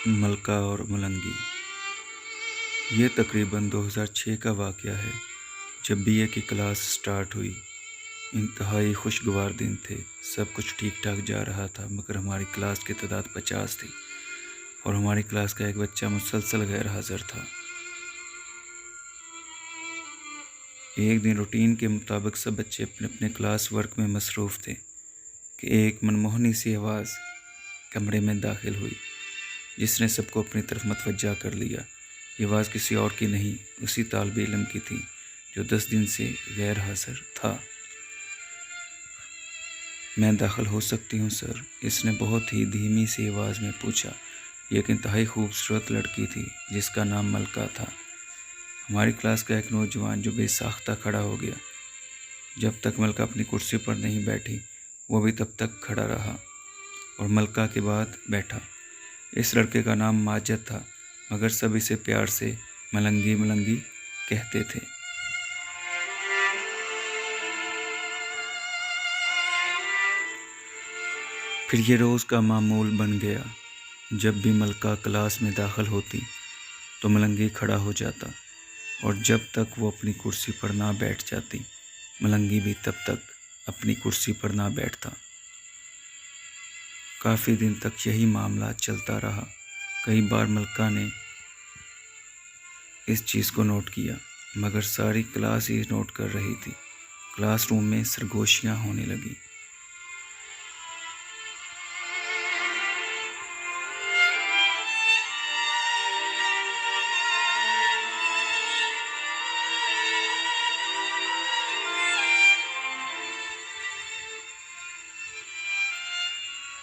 मलका और मलंगी। ये तकरीबन 2006 का वाक़या है, जब बीए की क्लास स्टार्ट हुई। इंतहाई खुशगवार दिन थे। सब कुछ ठीक ठाक जा रहा था, मगर हमारी क्लास की तादाद 50 थी और हमारी क्लास का एक बच्चा मुसलसल गैर हाज़िर था। एक दिन रूटीन के मुताबिक सब बच्चे अपने अपने क्लास वर्क में मसरूफ़ थे कि एक मनमोहनी सी आवाज़ कमरे में दाखिल हुई, जिसने सबको अपनी तरफ मतवज्जा कर लिया। ये आवाज़ किसी और की नहीं, उसी तालिब इल्म की थी जो 10 दिन से गैर हाज़िर था। मैं दाखिल हो सकती हूँ सर? इसने बहुत ही धीमी सी आवाज़ में पूछा। ये एक इंतहाई खूबसूरत लड़की थी जिसका नाम मलका था। हमारी क्लास का एक नौजवान जो बेसाख्ता खड़ा हो गया। जब तक मलका अपनी कुर्सी पर नहीं बैठी, वो भी तब तक खड़ा रहा और मलका के बाद बैठा। इस लड़के का नाम माजिद था, मगर सब इसे प्यार से मलंगी मलंगी कहते थे। फिर ये रोज़ का मामूल बन गया। जब भी मलका क्लास में दाखिल होती तो मलंगी खड़ा हो जाता, और जब तक वो अपनी कुर्सी पर ना बैठ जाती, मलंगी भी तब तक अपनी कुर्सी पर ना बैठता। काफ़ी दिन तक यही मामला चलता रहा। कई बार मलका ने इस चीज़ को नोट किया, मगर सारी क्लास ही नोट कर रही थी। क्लासरूम में सरगोशियाँ होने लगी।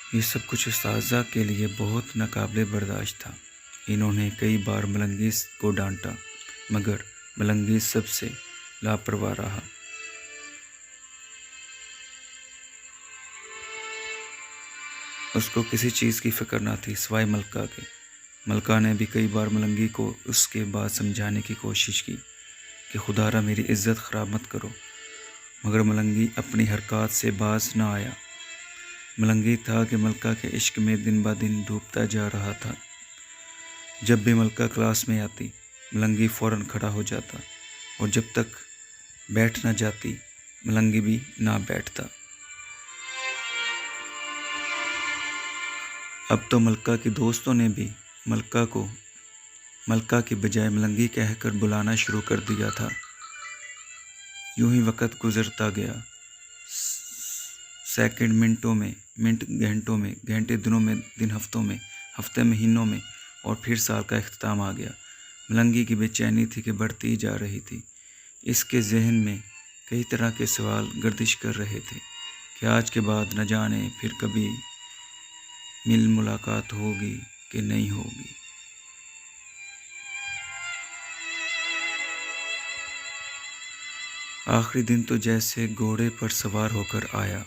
ये सब कुछ उस्ताज़ा के लिए बहुत नाकाबिले बर्दाश्त था। इन्होंने कई बार मलंगी को डांटा, मगर मलंगी सबसे लापरवाह रहा। उसको किसी चीज़ की फ़िक्र ना थी सिवाय मलका के। मलका ने भी कई बार मलंगी को उसके बाद समझाने की कोशिश की कि खुदारा मेरी इज़्ज़त ख़राब मत करो, मगर मलंगी अपनी हरकत से बाज ना आया। मलंगी था कि मलका के इश्क में दिन ब दिन डूबता जा रहा था। जब भी मलका क्लास में आती, मलंगी फ़ौरन खड़ा हो जाता, और जब तक बैठ ना जाती, मलंगी भी ना बैठता। अब तो मलका के दोस्तों ने भी मलका को मलका की बजाय मलंगी कहकर बुलाना शुरू कर दिया था। यूं ही वक़्त गुज़रता गया। सेकंड मिनटों में, मिनट घंटों में, घंटे दिनों में, दिन हफ्तों में, हफ्ते महीनों में, और फिर साल का इख्तिताम आ गया। मलंगी की बेचैनी थी कि बढ़ती जा रही थी। इसके जहन में कई तरह के सवाल गर्दिश कर रहे थे कि आज के बाद न जाने फिर कभी मिल मुलाकात होगी कि नहीं होगी। आखिरी दिन तो जैसे घोड़े पर सवार होकर आया,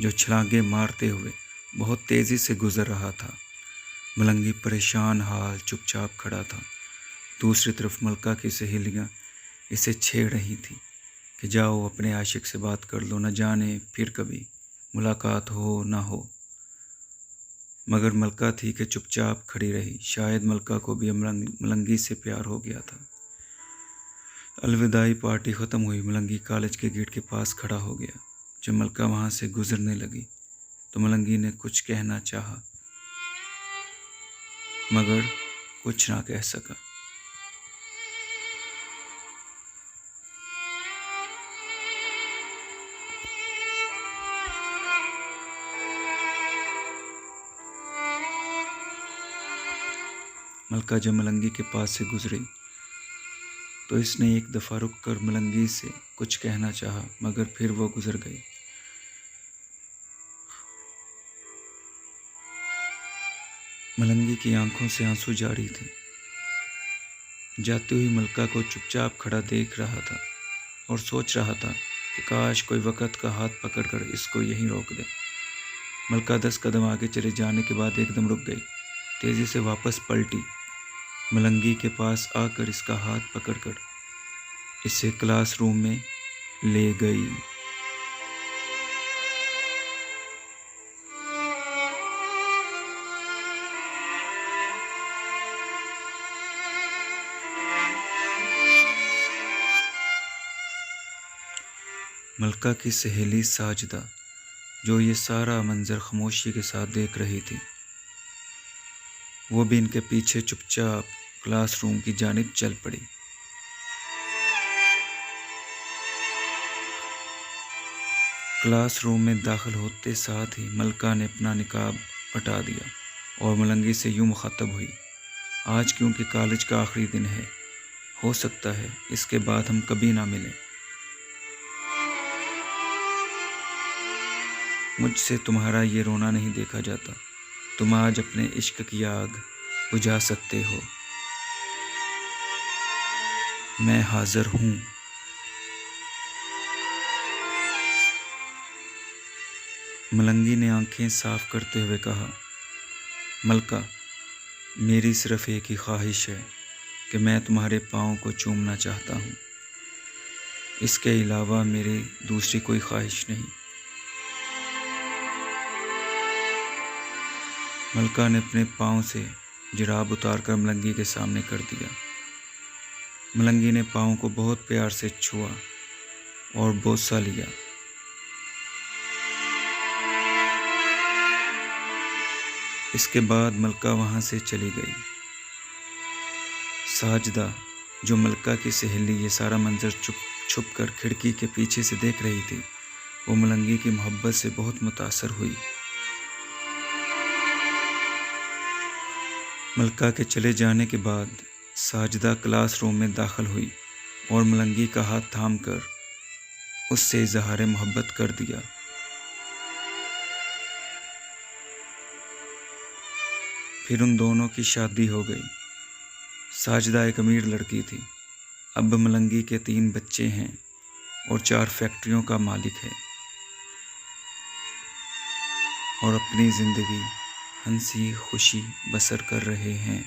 जो छलांगे मारते हुए बहुत तेज़ी से गुज़र रहा था। मलंगी परेशान हाल चुपचाप खड़ा था। दूसरी तरफ मलका की सहेलियाँ इसे छेड़ रही थी कि जाओ अपने आशिक से बात कर लो, न जाने फिर कभी मुलाकात हो ना हो। मगर मलका थी कि चुपचाप खड़ी रही। शायद मलका को भी मलंगी से प्यार हो गया था। अलविदाई पार्टी ख़त्म हुई। मलंगी कॉलेज के गेट के पास खड़ा हो गया। जब मलका वहाँ से गुजरने लगी तो मलंगी ने कुछ कहना चाहा, मगर कुछ ना कह सका। मलका जब मलंगी के पास से गुजरी तो इसने एक दफ़ा रुक कर मलंगी से कुछ कहना चाहा, मगर फिर वो गुजर गई। मलंगी की आंखों से आंसू जारी थे। जाती हुई मलका को चुपचाप खड़ा देख रहा था और सोच रहा था कि काश कोई वक़्त का हाथ पकड़कर इसको यहीं रोक दे। मलका 10 कदम आगे चले जाने के बाद एकदम रुक गई। तेज़ी से वापस पलटी। मलंगी के पास आकर इसका हाथ पकड़कर इसे क्लासरूम में ले गई। मलका की सहेली साजिदा, जो ये सारा मंजर खामोशी के साथ देख रही थी, वो भी इनके पीछे चुपचाप क्लासरूम की जानिब चल पड़ी। क्लासरूम में दाखिल होते साथ ही मलका ने अपना निकाब हटा दिया और मलंगी से यूं मुखातब हुई, आज क्योंकि कॉलेज का आखिरी दिन है, हो सकता है इसके बाद हम कभी ना मिलें। मुझसे तुम्हारा ये रोना नहीं देखा जाता। तुम आज अपने इश्क की आग बुझा सकते हो। मैं हाजिर हूँ। मलंगी ने आंखें साफ करते हुए कहा, मलका, मेरी सिर्फ एक ही ख्वाहिश है कि मैं तुम्हारे पाँव को चूमना चाहता हूँ। इसके अलावा मेरी दूसरी कोई ख्वाहिश नहीं। मलका ने अपने पाँव से जिराब उतारकर मलंगी के सामने कर दिया। मलंगी ने पाँव को बहुत प्यार से छुआ और बोसा लिया। इसके बाद मलका वहाँ से चली गई। साजिदा, जो मलका की सहेली ये सारा मंजर छुप कर खिड़की के पीछे से देख रही थी, वो मलंगी की मोहब्बत से बहुत मुतासर हुई। मलका के चले जाने के बाद साजिदा क्लासरूम में दाखिल हुई और मलंगी का हाथ थामकर उससे इज़हार मोहब्बत कर दिया। फिर उन दोनों की शादी हो गई। साजिदा एक अमीर लड़की थी। अब मलंगी के 3 बच्चे हैं और 4 फैक्ट्रियों का मालिक है और अपनी ज़िंदगी हंसी खुशी बसर कर रहे हैं।